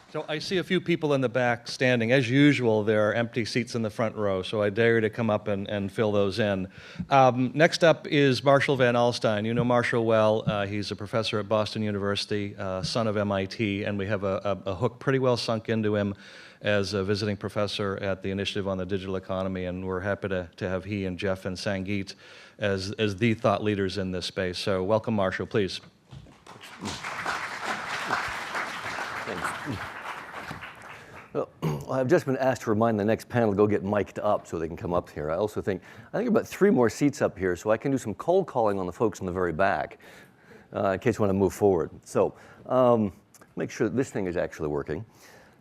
So I see a few people in the back standing. As usual, there are empty seats in the front row, so I dare you to come up and fill those in. Next up is Marshall Van Alstyne. You know Marshall well. He's a professor at Boston University, son of MIT, and we have a hook pretty well sunk into him as a visiting professor at the Initiative on the Digital Economy, and we're happy to have he and Jeff and Sangeet as the thought leaders in this space. So welcome, Marshall, please. Thanks. Well, I've just been asked to remind the next panel to go get mic'd up so they can come up here. I think about 3 more seats up here, so I can do some cold calling on the folks in the very back in case you want to move forward. So make sure that this thing is actually working.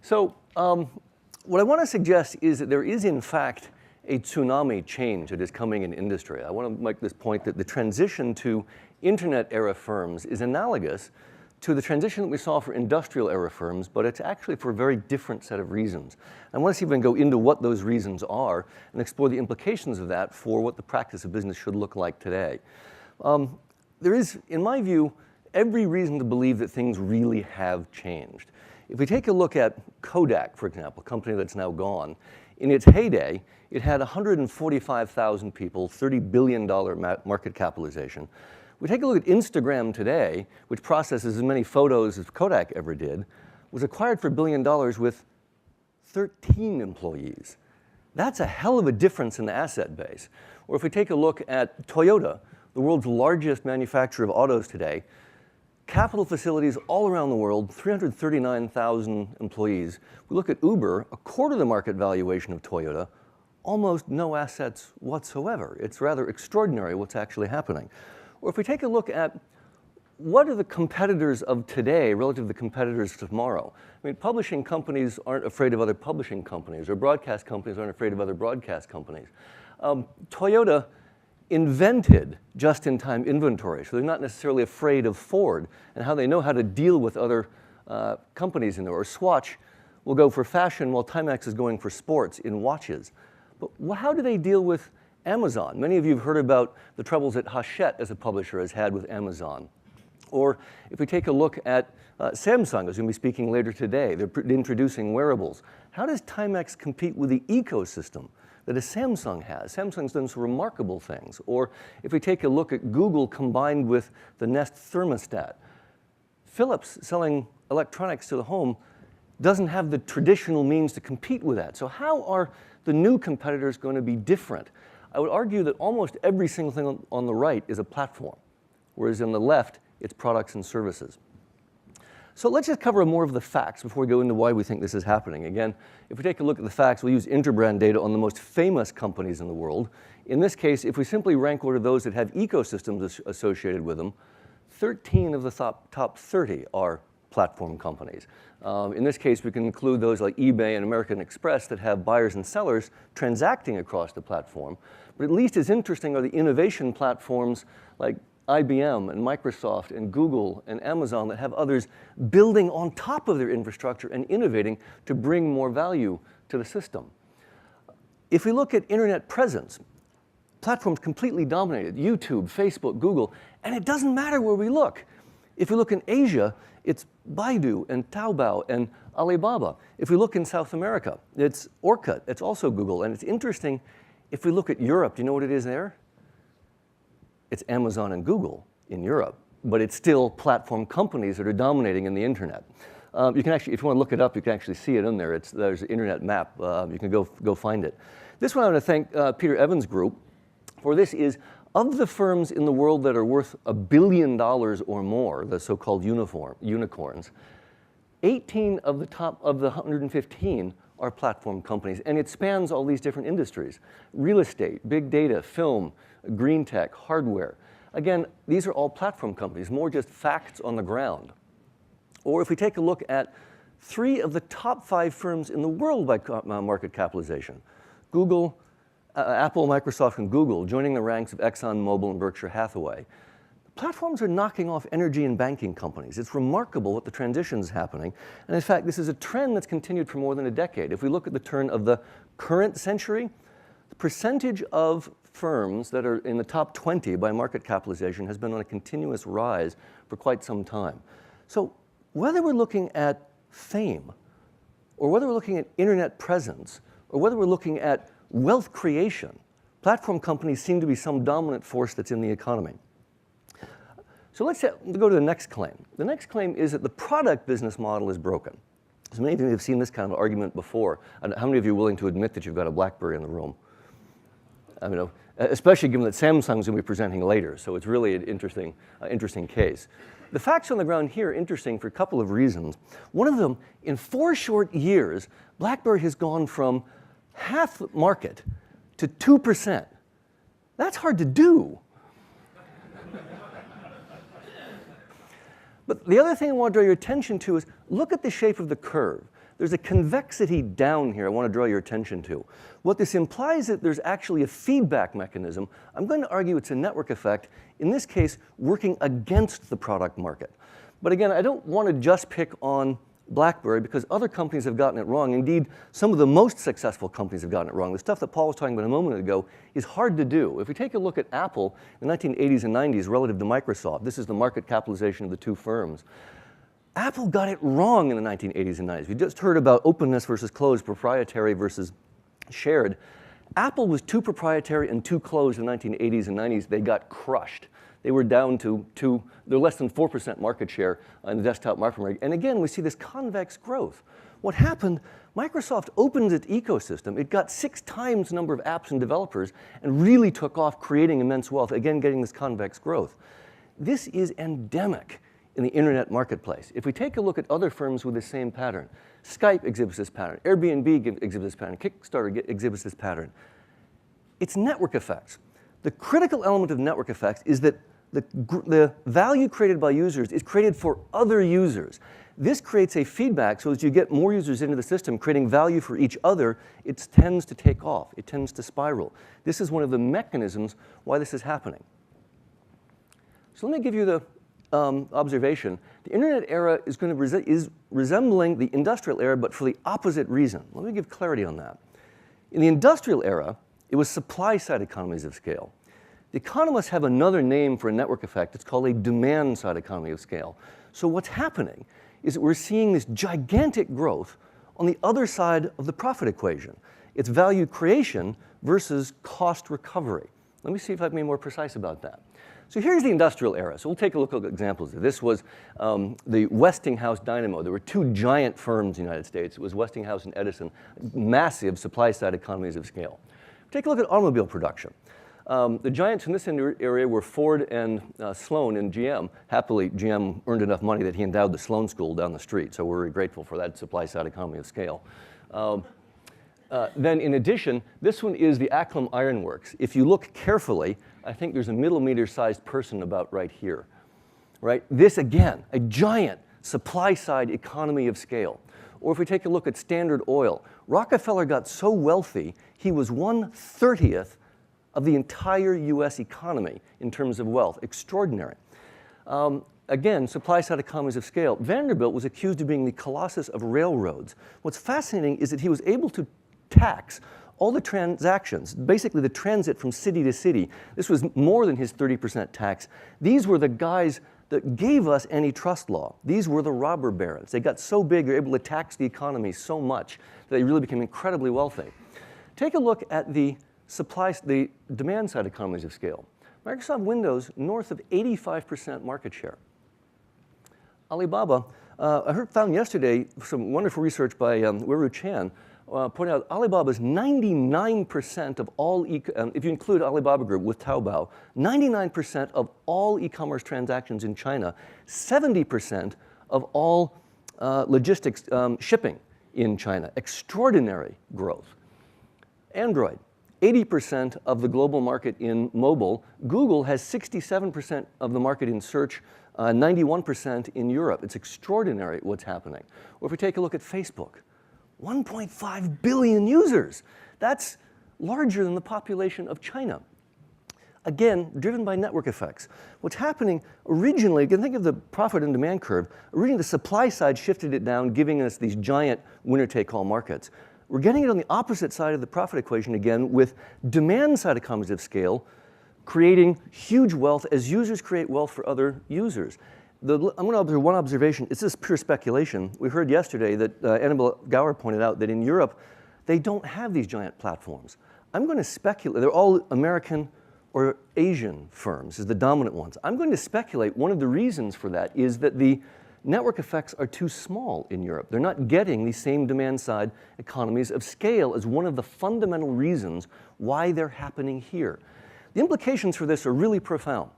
So what I want to suggest is that there is, in fact, a tsunami change that is coming in industry. I want to make this point that the transition to internet-era firms is analogous to the transition that we saw for industrial-era firms, but it's actually for a very different set of reasons. I want to see if we can go into what those reasons are and explore the implications of that for what the practice of business should look like today. There is, in my view, every reason to believe that things really have changed. If we take a look at Kodak, for example, a company that's now gone, in its heyday, it had 145,000 people, $30 billion market capitalization. We take a look at Instagram today, which processes as many photos as Kodak ever did, was acquired for $1 billion with 13 employees. That's a hell of a difference in the asset base. Or if we take a look at Toyota, the world's largest manufacturer of autos today, capital facilities all around the world, 339,000 employees. We look at Uber, a quarter of the market valuation of Toyota, almost no assets whatsoever. It's rather extraordinary what's actually happening. Or if we take a look at what are the competitors of today relative to the competitors of tomorrow? I mean, publishing companies aren't afraid of other publishing companies, or broadcast companies aren't afraid of other broadcast companies. Toyota invented just-in-time inventory, so they're not necessarily afraid of Ford and how they know how to deal with other companies in there. Or Swatch will go for fashion while Timex is going for sports in watches. But how do they deal with Amazon? Many of you have heard about the troubles that Hachette as a publisher has had with Amazon. Or if we take a look at Samsung, who's going to be speaking later today, they're introducing wearables. How does Timex compete with the ecosystem that a Samsung has? Samsung's done some remarkable things. Or if we take a look at Google combined with the Nest thermostat, Philips selling electronics to the home doesn't have the traditional means to compete with that. So how are the new competitors going to be different? I would argue that almost every single thing on the right is a platform, whereas on the left, it's products and services. So let's just cover more of the facts before we go into why we think this is happening. Again, if we take a look at the facts, we'll use Interbrand data on the most famous companies in the world. In this case, if we simply rank order those that have ecosystems associated with them, 13 of the top 30 are platform companies. In this case, we can include those like eBay and American Express that have buyers and sellers transacting across the platform. But at least as interesting are the innovation platforms like IBM and Microsoft and Google and Amazon that have others building on top of their infrastructure and innovating to bring more value to the system. If we look at internet presence, platforms completely dominated, YouTube, Facebook, Google, and it doesn't matter where we look. If we look in Asia, it's Baidu and Taobao and Alibaba. If we look in South America, it's Orkut, it's also Google. And it's interesting, if we look at Europe, do you know what it is there? It's Amazon and Google in Europe, but it's still platform companies that are dominating in the internet. You can actually, if you want to look it up, you can actually see it in there. There's an internet map. You can go find it. This one I want to thank Peter Evans' group for. This is, of the firms in the world that are worth $1 billion or more, the so-called unicorns, 18 of the top of the 115 are platform companies, and it spans all these different industries: real estate, big data, film, green tech, hardware. Again, these are all platform companies, more just facts on the ground. Or if we take a look at 3 of the top 5 firms in the world by market capitalization, Google, Apple, Microsoft, and Google joining the ranks of ExxonMobil and Berkshire Hathaway. Platforms are knocking off energy and banking companies. It's remarkable what the transition is happening. And in fact, this is a trend that's continued for more than a decade. If we look at the turn of the current century, the percentage of firms that are in the top 20 by market capitalization has been on a continuous rise for quite some time. So whether we're looking at fame or whether we're looking at internet presence, or whether we're looking at wealth creation, platform companies seem to be some dominant force that's in the economy. So let's go to the next claim. The next claim is that the product business model is broken. So many of you have seen this kind of argument before. And how many of you are willing to admit that you've got a BlackBerry in the room? I mean, especially given that Samsung's going to be presenting later. So it's really an interesting case. The facts on the ground here are interesting for a couple of reasons. One of them, in 4 short years, BlackBerry has gone from half market to 2%. That's hard to do. But the other thing I want to draw your attention to is look at the shape of the curve. There's a convexity down here I want to draw your attention to. What this implies is that there's actually a feedback mechanism. I'm going to argue it's a network effect, in this case, working against the product market. But again, I don't want to just pick on BlackBerry because other companies have gotten it wrong. Indeed, some of the most successful companies have gotten it wrong. The stuff that Paul was talking about a moment ago is hard to do. If we take a look at Apple in the 1980s and 90s relative to Microsoft, this is the market capitalization of the two firms. Apple got it wrong in the 1980s and 90s. We just heard about openness versus closed, proprietary versus shared. Apple was too proprietary and too closed in the 1980s and 90s. They got crushed. They were down to they're less than 4% market share in the desktop market. And again, we see this convex growth. What happened, Microsoft opened its ecosystem. It got 6 times the number of apps and developers and really took off creating immense wealth, again, getting this convex growth. This is endemic in the internet marketplace. If we take a look at other firms with the same pattern, Skype exhibits this pattern, Airbnb exhibits this pattern, Kickstarter exhibits this pattern. It's network effects. The critical element of network effects is that the value created by users is created for other users. This creates a feedback, so as you get more users into the system, creating value for each other, it tends to take off. It tends to spiral. This is one of the mechanisms why this is happening. So let me give you the observation. The internet era is resembling the industrial era, but for the opposite reason. Let me give clarity on that. In the industrial era, it was supply-side economies of scale. The economists have another name for a network effect. It's called a demand-side economy of scale. So what's happening is that we're seeing this gigantic growth on the other side of the profit equation. It's value creation versus cost recovery. Let me see if I can be more precise about that. So here's the industrial era. So we'll take a look at examples. This was the Westinghouse dynamo. There were 2 giant firms in the United States. It was Westinghouse and Edison, massive supply-side economies of scale. Take a look at automobile production. The giants in this area were Ford and Sloan and GM. Happily, GM earned enough money that he endowed the Sloan School down the street, so we're very grateful for that supply-side economy of scale. Then in addition, this one is the Acklam Iron Works. If you look carefully, I think there's a millimeter-sized person about right here. Right? This, again, a giant supply-side economy of scale. Or if we take a look at Standard Oil, Rockefeller got so wealthy, he was 1/30th of the entire US economy in terms of wealth. Extraordinary. Again, supply-side economies of scale. Vanderbilt was accused of being the colossus of railroads. What's fascinating is that he was able to tax all the transactions, basically the transit from city to city. This was more than his 30% tax. These were the guys that gave us antitrust law. These were the robber barons. They got so big, they were able to tax the economy so much that they really became incredibly wealthy. Take a look at the demand side economies of scale. Microsoft Windows, north of 85% market share. Alibaba, I found yesterday some wonderful research by Weru Chan, pointing out Alibaba's 99% of all, if you include Alibaba Group with Taobao, 99% of all e-commerce transactions in China, 70% of all logistics shipping in China. Extraordinary growth. Android, 80% of the global market in mobile. Google has 67% of the market in search, 91% in Europe. It's extraordinary what's happening. Or if we take a look at Facebook, 1.5 billion users. That's larger than the population of China. Again, driven by network effects. What's happening originally, you can think of the profit and demand curve, originally the supply side shifted it down, giving us these giant winner-take-all markets. We're getting it on the opposite side of the profit equation again with demand side economies of scale, creating huge wealth as users create wealth for other users. I'm going to observe one observation. It's just pure speculation. We heard yesterday that Annabelle Gower pointed out that in Europe, they don't have these giant platforms. I'm going to speculate. They're all American or Asian firms as the dominant ones. I'm going to speculate one of the reasons for that is that the network effects are too small in Europe. They're not getting the same demand-side economies of scale as one of the fundamental reasons why they're happening here. The implications for this are really profound.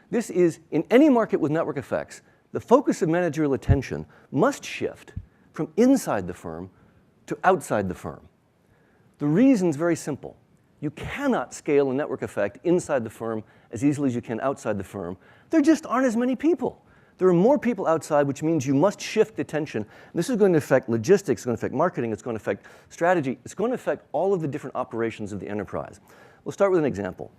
This is, in any market with network effects, the focus of managerial attention must shift from inside the firm to outside the firm. The reason's very simple. You cannot scale a network effect inside the firm as easily as you can outside the firm. There just aren't as many people. There are more people outside, which means you must shift attention. And this is going to affect logistics, it's going to affect marketing, it's going to affect strategy, it's going to affect all of the different operations of the enterprise. We'll start with an example.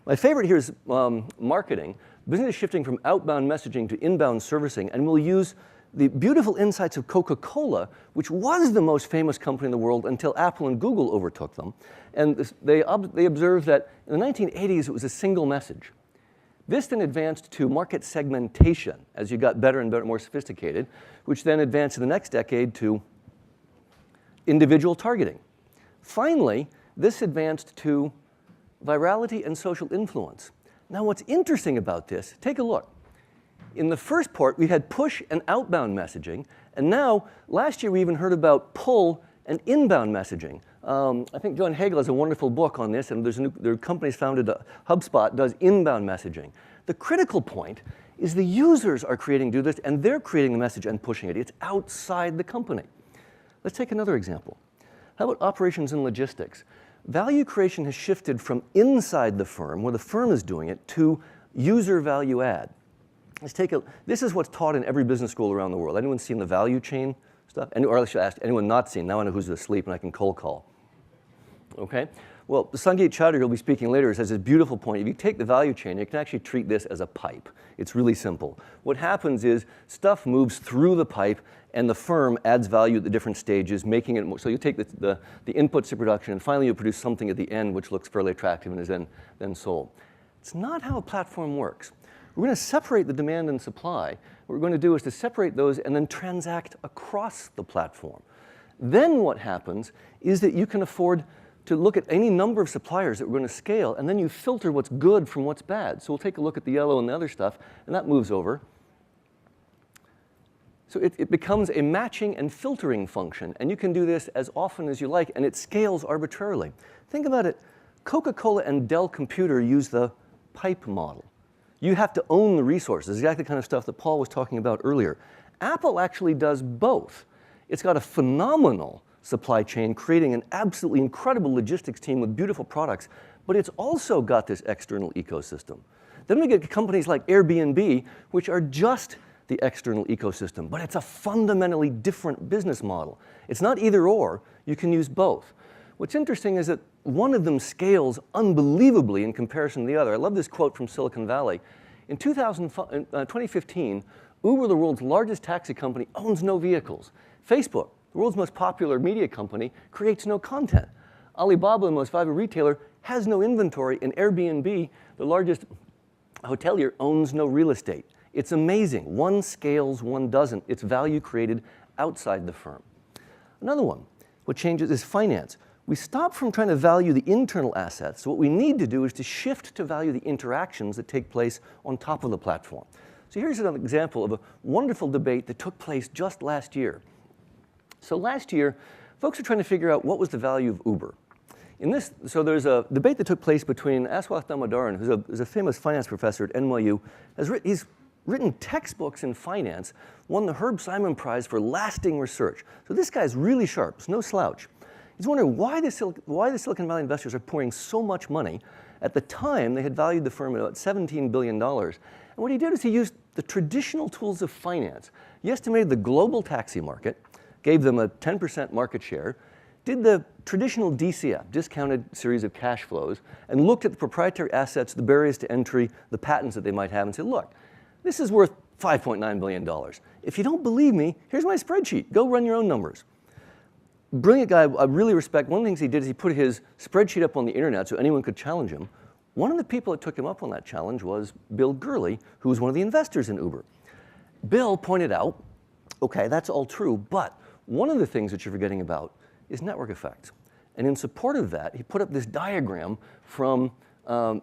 My favorite here is marketing. Business is shifting from outbound messaging to inbound servicing, and we'll use the beautiful insights of Coca-Cola, which was the most famous company in the world until Apple and Google overtook them. And they observed that in the 1980s, it was a single message. This then advanced to market segmentation as you got better and better, more sophisticated, which then advanced in the next decade to individual targeting. Finally, this advanced to virality and social influence. Now, what's interesting about this, take a look. In the first part, we had push and outbound messaging, and now, last year, we even heard about pull and inbound messaging. I think John Hagel has a wonderful book on this, and there are companies founded, HubSpot does inbound messaging. The critical point is the users are do this, and they're creating the message and pushing it. It's outside the company. Let's take another example. How about operations and logistics? Value creation has shifted from inside the firm, where the firm is doing it, to user value add. This is what's taught in every business school around the world. Anyone seen the value chain stuff? Or I should ask, anyone not seen? Now I know who's asleep and I can cold call. Okay? Well, Sangeet Chowdhury, who'll be speaking later, has this beautiful point. If you take the value chain, you can actually treat this as a pipe. It's really simple. What happens is stuff moves through the pipe and the firm adds value at the different stages, making it more. So you take the inputs to production, and finally you produce something at the end which looks fairly attractive and is then sold. It's not how a platform works. We're going to separate the demand and supply. What we're going to do is to separate those and then transact across the platform. Then what happens is that you can afford to look at any number of suppliers that we're going to scale, and then you filter what's good from what's bad. So we'll take a look at the yellow and the other stuff, and that moves over. So it becomes a matching and filtering function, and you can do this as often as you like, and it scales arbitrarily. Think about it. Coca-Cola and Dell Computer use the pipe model. You have to own the resources, exactly the kind of stuff that Paul was talking about earlier. Apple actually does both. It's got a phenomenal supply chain, creating an absolutely incredible logistics team with beautiful products, but it's also got this external ecosystem. Then we get companies like Airbnb, which are just the external ecosystem, but it's a fundamentally different business model. It's not either or, you can use both. What's interesting is that one of them scales unbelievably in comparison to the other. I love this quote from Silicon Valley. In 2015, Uber, the world's largest taxi company, owns no vehicles. Facebook, the world's most popular media company, creates no content. Alibaba, the most valuable retailer, has no inventory, and Airbnb, the largest hotelier, owns no real estate. It's amazing. One scales, one doesn't. It's value created outside the firm. Another one, what changes is finance. We stop from trying to value the internal assets. So what we need to do is to shift to value the interactions that take place on top of the platform. So here's an example of a wonderful debate that took place just last year. So last year, folks are trying to figure out what was the value of Uber. So there's a debate that took place between Aswath Damodaran, who's a famous finance professor at NYU. He's written textbooks in finance, won the Herb Simon Prize for lasting research. So this guy's really sharp, it's no slouch. He's wondering why the Silicon Valley investors are pouring so much money. At the time, they had valued the firm at about $17 billion. And what he did is he used the traditional tools of finance. He estimated the global taxi market, gave them a 10% market share, did the traditional DCF, discounted series of cash flows, and looked at the proprietary assets, the barriers to entry, the patents that they might have, and said, look, this is worth $5.9 billion. If you don't believe me, here's my spreadsheet. Go run your own numbers. Brilliant guy, I really respect. One of the things he did is he put his spreadsheet up on the internet so anyone could challenge him. One of the people that took him up on that challenge was Bill Gurley, who was one of the investors in Uber. Bill pointed out, okay, that's all true, but one of the things that you're forgetting about is network effects. And in support of that, he put up this diagram from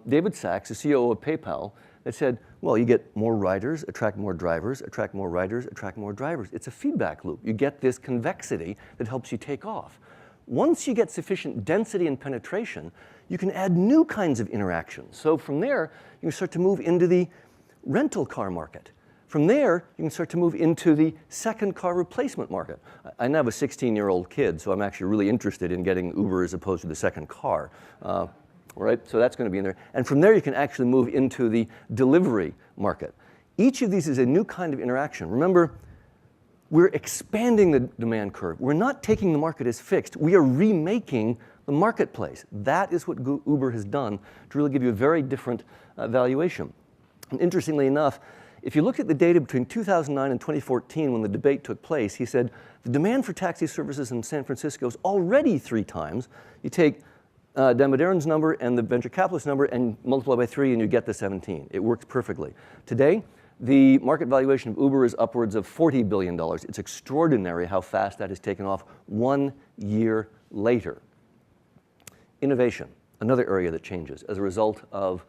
David Sachs, the CEO of PayPal, that said, well, you get more riders, attract more drivers, attract more riders, attract more drivers. It's a feedback loop. You get this convexity that helps you take off. Once you get sufficient density and penetration, you can add new kinds of interactions. So from there, you can start to move into the rental car market. From there, you can start to move into the second car replacement market. I now have a 16-year-old kid, so I'm actually really interested in getting Uber as opposed to the second car. Right? So that's going to be in there. And from there, you can actually move into the delivery market. Each of these is a new kind of interaction. Remember, we're expanding the demand curve. We're not taking the market as fixed. We are remaking the marketplace. That is what Uber has done to really give you a very different valuation. And interestingly enough, if you look at the data between 2009 and 2014 when the debate took place, he said the demand for taxi services in San Francisco is already 3 times. You take Damodaran's number and the venture capitalist number and multiply by 3 and you get the 17. It works perfectly. Today, the market valuation of Uber is upwards of $40 billion. It's extraordinary how fast that has taken off 1 year later. Innovation, another area that changes as a result of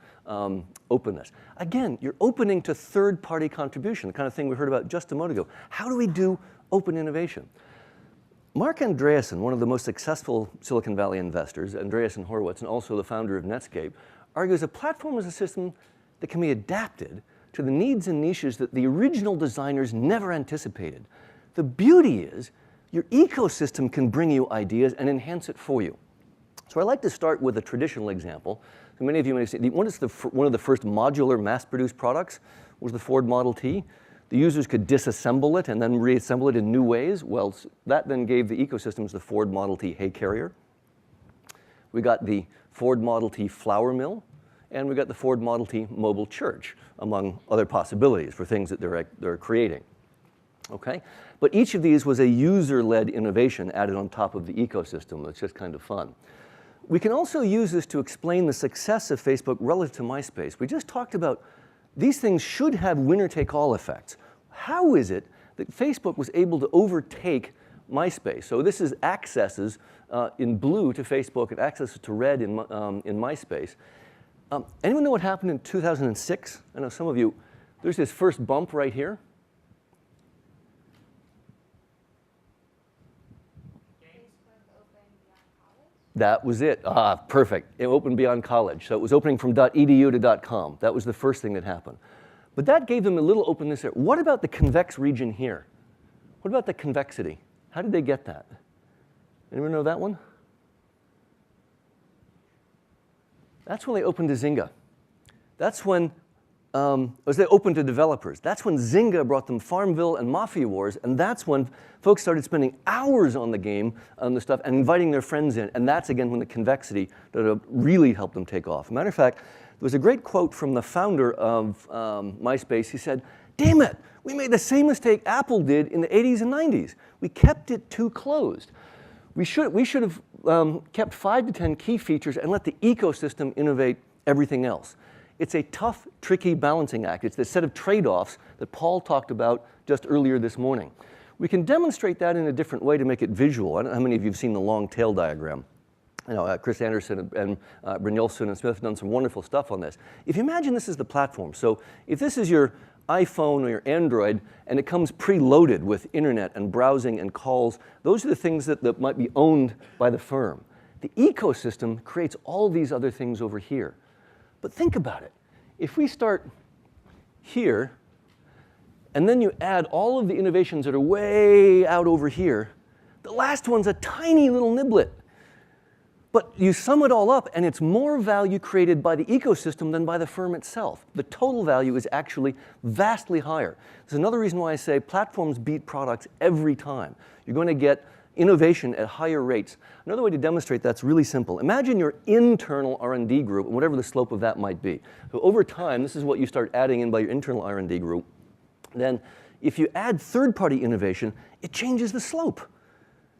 openness. Again, you're opening to third-party contribution, the kind of thing we heard about just a moment ago. How do we do open innovation? Mark Andreessen, one of the most successful Silicon Valley investors, Andreessen Horowitz, and also the founder of Netscape, argues a platform is a system that can be adapted to the needs and niches that the original designers never anticipated. The beauty is your ecosystem can bring you ideas and enhance it for you. So I like to start with a traditional example. So many of you may say, one of the first modular mass-produced products was the Ford Model T. The users could disassemble it and then reassemble it in new ways. Well, that then gave the ecosystems the Ford Model T hay carrier. We got the Ford Model T flour mill, and we got the Ford Model T mobile church, among other possibilities for things that they're creating. Okay? But each of these was a user-led innovation added on top of the ecosystem. It's just kind of fun. We can also use this to explain the success of Facebook relative to MySpace. We just talked about these things should have winner-take-all effects. How is it that Facebook was able to overtake MySpace? So this is accesses in blue to Facebook and accesses to red in MySpace. Anyone know what happened in 2006? I know some of you. There's this first bump right here. That was it. Perfect. It opened beyond college. So it was opening from .edu to .com. That was the first thing that happened. But that gave them a little openness there. What about the convex region here? What about the convexity? How did they get that? Anyone know that one? That's when they opened to Zynga. That's when, as they opened to developers. That's when Zynga brought them Farmville and Mafia Wars, and that's when folks started spending hours on the game, on the stuff, and inviting their friends in. And that's, again, when the convexity really helped them take off. As a matter of fact, there was a great quote from the founder of MySpace. He said, "Damn it, we made the same mistake Apple did in the 80s and 90s. We kept it too closed. We should have kept 5 to 10 key features and let the ecosystem innovate everything else." It's a tough, tricky balancing act. It's the set of trade-offs that Paul talked about just earlier this morning. We can demonstrate that in a different way to make it visual. I don't know how many of you have seen the long tail diagram. You know, Chris Anderson and Brynjolfsson and Smith have done some wonderful stuff on this. If you imagine this is the platform, so if this is your iPhone or your Android, and it comes preloaded with internet and browsing and calls, those are the things that might be owned by the firm. The ecosystem creates all these other things over here. But think about it. If we start here, and then you add all of the innovations that are way out over here, the last one's a tiny little niblet. But you sum it all up, and it's more value created by the ecosystem than by the firm itself. The total value is actually vastly higher. There's another reason why I say platforms beat products every time. You're going to get innovation at higher rates. Another way to demonstrate that's really simple. Imagine your internal R&D group, and whatever the slope of that might be. So over time, this is what you start adding in by your internal R&D group. Then if you add third-party innovation, it changes the slope.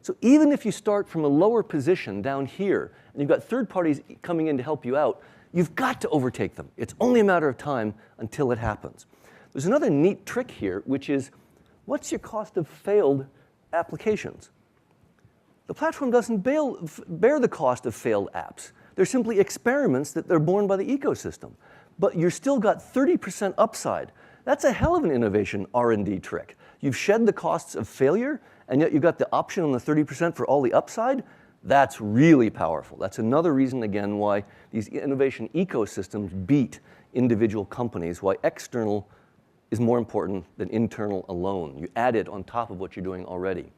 So even if you start from a lower position down here, and you've got third parties coming in to help you out, you've got to overtake them. It's only a matter of time until it happens. There's another neat trick here, which is, what's your cost of failed applications? The platform doesn't bear the cost of failed apps. They're simply experiments that they're born by the ecosystem. But you've still got 30% upside. That's a hell of an innovation R&D trick. You've shed the costs of failure, and yet you've got the option on the 30% for all the upside. That's really powerful. That's another reason, again, why these innovation ecosystems beat individual companies, why external is more important than internal alone. You add it on top of what you're doing already.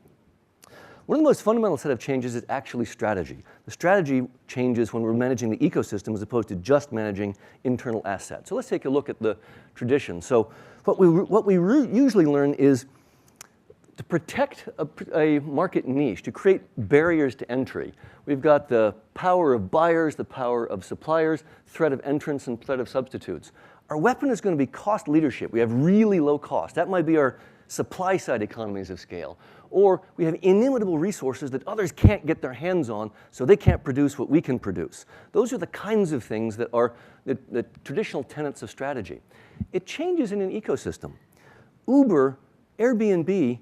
One of the most fundamental set of changes is actually strategy. The strategy changes when we're managing the ecosystem as opposed to just managing internal assets. So let's take a look at the tradition. So what we usually learn is to protect a market niche, to create barriers to entry. We've got the power of buyers, the power of suppliers, threat of entrants, and threat of substitutes. Our weapon is going to be cost leadership. We have really low cost. That might be our supply side economies of scale. Or we have inimitable resources that others can't get their hands on, so they can't produce what we can produce. Those are the kinds of things that are the traditional tenets of strategy. It changes in an ecosystem. Uber, Airbnb,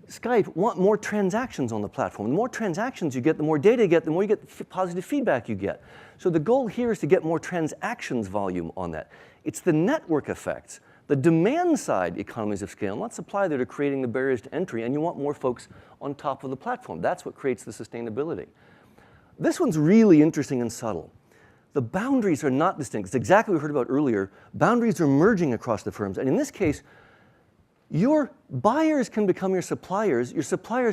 Skype want more transactions on the platform. The more transactions you get, the more data you get, the more you get positive feedback you get. So the goal here is to get more transactions volume on that. It's the network effects, the demand side economies of scale, not supply, that are creating the barriers to entry, and you want more folks on top of the platform. That's what creates the sustainability. This one's really interesting and subtle. The boundaries are not distinct. It's exactly what we heard about earlier. Boundaries are merging across the firms, and in this case, your buyers can become your suppliers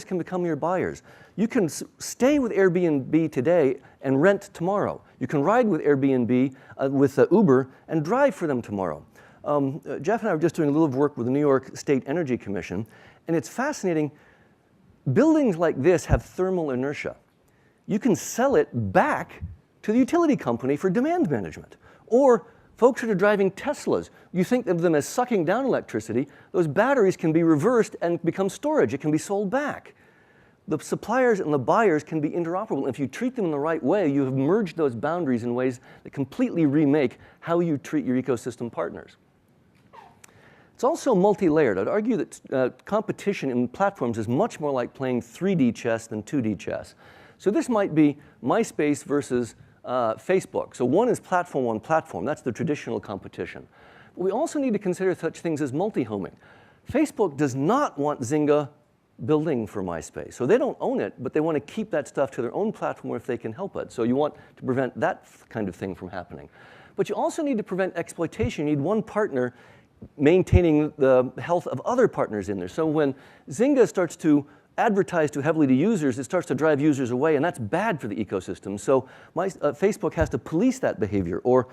can become your buyers. You can stay with Airbnb today and rent tomorrow. You can ride with Airbnb, with Uber, and drive for them tomorrow. Jeff and I were just doing a little work with the New York State Energy Commission, and it's fascinating. Buildings like this have thermal inertia. You can sell it back to the utility company for demand management. Or folks that are driving Teslas, you think of them as sucking down electricity. Those batteries can be reversed and become storage. It can be sold back. The suppliers and the buyers can be interoperable. If you treat them in the right way, you have merged those boundaries in ways that completely remake how you treat your ecosystem partners. It's also multi-layered. I'd argue that competition in platforms is much more like playing 3D chess than 2D chess. So this might be MySpace versus Facebook. So one is platform on platform. That's the traditional competition. But we also need to consider such things as multi-homing. Facebook does not want Zynga building for MySpace. So they don't own it, but they want to keep that stuff to their own platform if they can help it. So you want to prevent that kind of thing from happening. But you also need to prevent exploitation. You need one partner maintaining the health of other partners in there. So when Zynga starts to advertise too heavily to users, it starts to drive users away, and that's bad for the ecosystem. So Facebook has to police that behavior, or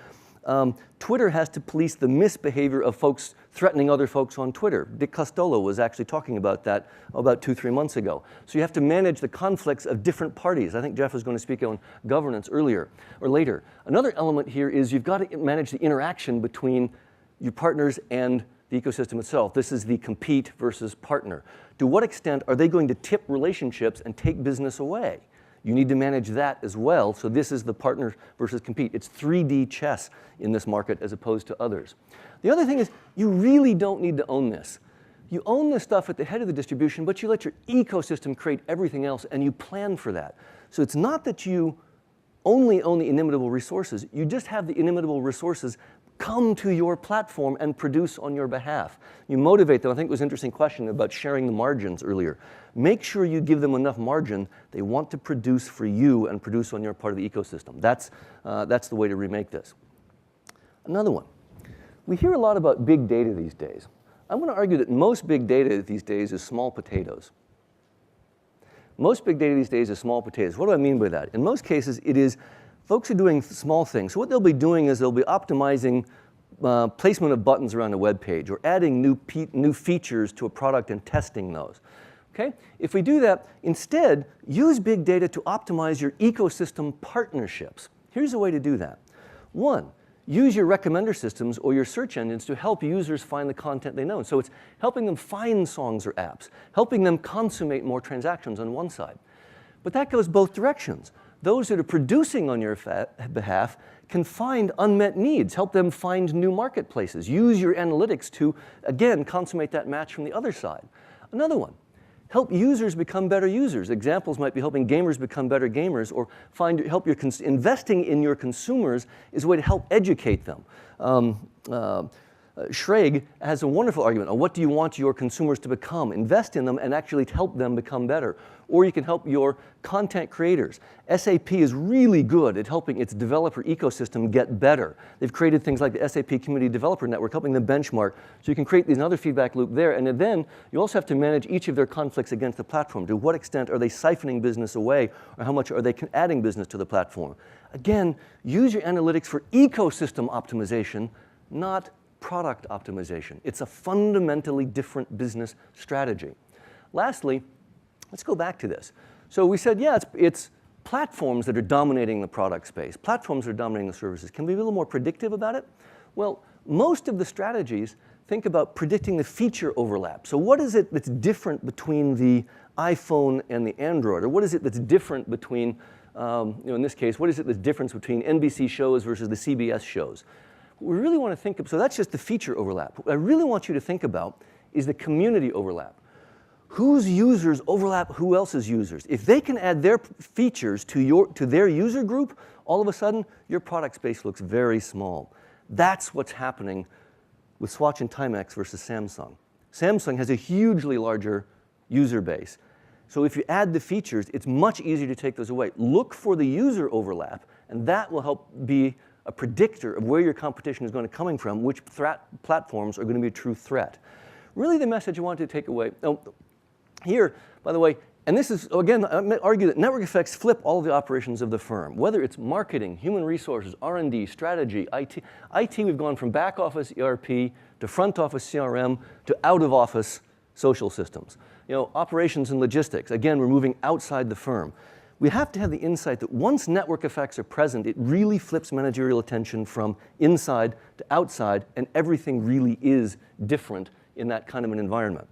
Twitter has to police the misbehavior of folks threatening other folks on Twitter. Dick Costolo was actually talking about that about 2-3 months ago. So you have to manage the conflicts of different parties. I think Jeff was going to speak on governance earlier or later. Another element here is you've got to manage the interaction between your partners and the ecosystem itself. This is the compete versus partner. To what extent are they going to tip relationships and take business away? You need to manage that as well. So this is the partner versus compete. It's 3D chess in this market as opposed to others. The other thing is you really don't need to own this. You own the stuff at the head of the distribution, but you let your ecosystem create everything else, and you plan for that. So it's not that you only own the inimitable resources. You just have the inimitable resources come to your platform and produce on your behalf. You motivate them. I think it was an interesting question about sharing the margins earlier. Make sure you give them enough margin. They want to produce for you and produce on your part of the ecosystem. That's the way to remake this. Another one. We hear a lot about big data these days. I'm going to argue that most big data these days is small potatoes. Most big data these days is small potatoes. What do I mean by that? In most cases, it is folks are doing small things. So what they'll be doing is they'll be optimizing placement of buttons around a web page, or adding new features to a product and testing those. Okay? If we do that, instead, use big data to optimize your ecosystem partnerships. Here's a way to do that. One, use your recommender systems or your search engines to help users find the content they know. So it's helping them find songs or apps, helping them consummate more transactions on one side. But that goes both directions. those that are producing on your behalf can find unmet needs, help them find new marketplaces, use your analytics to, again, consummate that match from the other side. Another one, help users become better users. Examples might be helping gamers become better gamers, or investing in your consumers is a way to help educate them. Schrage has a wonderful argument on what do you want your consumers to become. Invest in them and actually help them become better. Or you can help your content creators. SAP is really good at helping its developer ecosystem get better. They've created things like the SAP Community Developer Network, helping them benchmark. So you can create another feedback loop there. And then you also have to manage each of their conflicts against the platform. To what extent are they siphoning business away, or how much are they adding business to the platform? Again, use your analytics for ecosystem optimization, not product optimization. It's a fundamentally different business strategy. Lastly, let's go back to this. So we said, yeah, it's platforms that are dominating the product space. Platforms that are dominating the services. Can we be a little more predictive about it? Well, most of the strategies think about predicting the feature overlap. So what is it that's different between the iPhone and the Android? Or what is it that's different between, in this case, what is it that's different between NBC shows versus the CBS shows? What we really want to think of, so that's just the feature overlap. What I really want you to think about is the community overlap. Whose users overlap who else's users? If they can add their features to their user group, all of a sudden, your product space looks very small. That's what's happening with Swatch and Timex versus Samsung. Samsung has a hugely larger user base. So if you add the features, it's much easier to take those away. Look for the user overlap, and that will help be a predictor of where your competition is going to be coming from, which platforms are going to be a true threat. Really the message I wanted to take away, here, by the way, and this is, again, I argue that network effects flip all of the operations of the firm, whether it's marketing, human resources, R&D, strategy, IT. IT, we've gone from back office ERP to front office CRM to out of office social systems. Operations and logistics, again, we're moving outside the firm. We have to have the insight that once network effects are present, it really flips managerial attention from inside to outside, and everything really is different in that kind of an environment.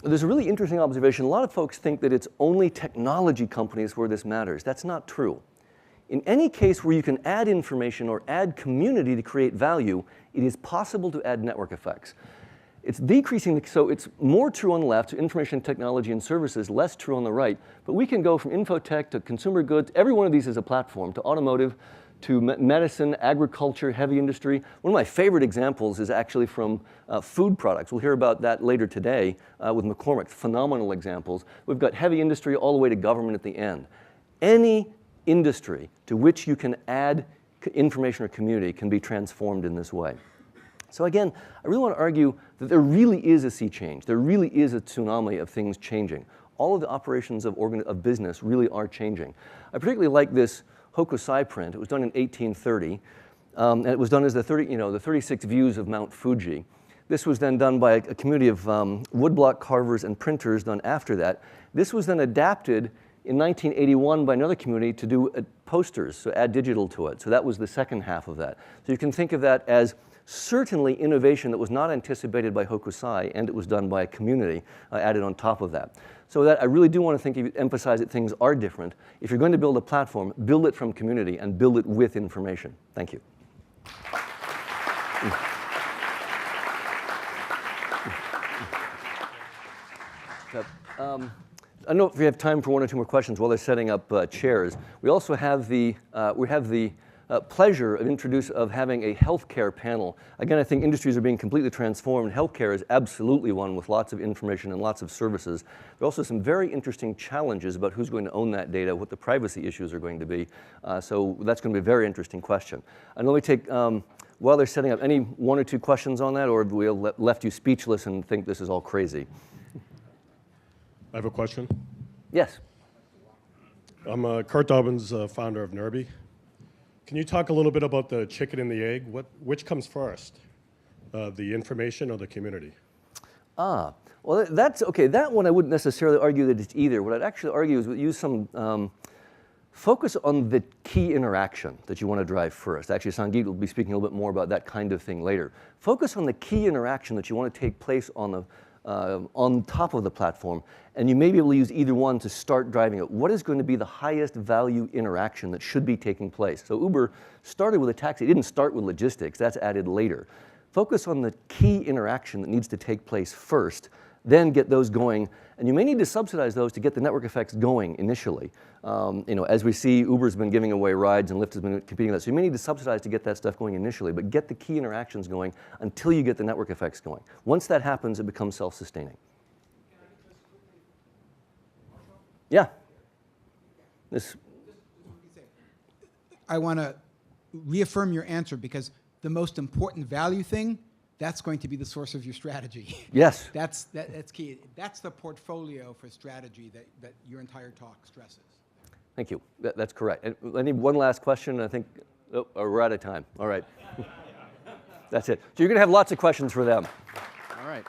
There's a really interesting observation. A lot of folks think that it's only technology companies where this matters. That's not true. In any case where you can add information or add community to create value, it is possible to add network effects. It's decreasing, so it's more true on the left, to information technology and services, less true on the right. But we can go from infotech to consumer goods. Every one of these is a platform, to automotive, to medicine, agriculture, heavy industry. One of my favorite examples is actually from food products. We'll hear about that later today with McCormick. Phenomenal examples. We've got heavy industry all the way to government at the end. Any industry to which you can add information or community can be transformed in this way. So again, I really want to argue that there really is a sea change. There really is a tsunami of things changing. All of the operations of business really are changing. I particularly like this Hokusai print. It was done in 1830, and it was done as the 36 views of Mount Fuji. This was then done by a community of woodblock carvers and printers done after that. This was then adapted in 1981 by another community to do posters, so add digital to it. So that was the second half of that. So you can think of that as certainly innovation that was not anticipated by Hokusai, and it was done by a community added on top of that. So that I really do want to emphasize that things are different. If you're going to build a platform, build it from community and build it with information. Thank you. I don't know if we have time for one or two more questions while they're setting up chairs. We also have the pleasure of having a healthcare panel. Again, I think industries are being completely transformed. Healthcare is absolutely one with lots of information and lots of services. There are also some very interesting challenges about who's going to own that data, what the privacy issues are going to be. So that's going to be a very interesting question. And let me take, while they're setting up, any one or two questions on that, or have we left you speechless and think this is all crazy? I have a question. Yes. I'm Kurt Dobbins, founder of Nerby. Can you talk a little bit about the chicken and the egg? Which comes first, the information or the community? Well, that's okay. That one I wouldn't necessarily argue that it's either. What I'd actually argue is we use some focus on the key interaction that you want to drive first. Actually, Sangeet will be speaking a little bit more about that kind of thing later. Focus on the key interaction that you want to take place on on top of the platform, and you may be able to use either one to start driving it. What is going to be the highest value interaction that should be taking place? So Uber started with a taxi. It didn't start with logistics. That's added later. Focus on the key interaction that needs to take place first, then get those going. And you may need to subsidize those to get the network effects going initially. As we see, Uber's been giving away rides and Lyft has been competing with that. So you may need to subsidize to get that stuff going initially, but get the key interactions going until you get the network effects going. Once that happens, it becomes self-sustaining. Yeah. I want to reaffirm your answer because the most important value thing, that's going to be the source of your strategy. Yes. That's key. That's the portfolio for strategy that your entire talk stresses. Thank you. That's correct. And I need one last question. I think we're out of time. All right. That's it. So you're going to have lots of questions for them. All right.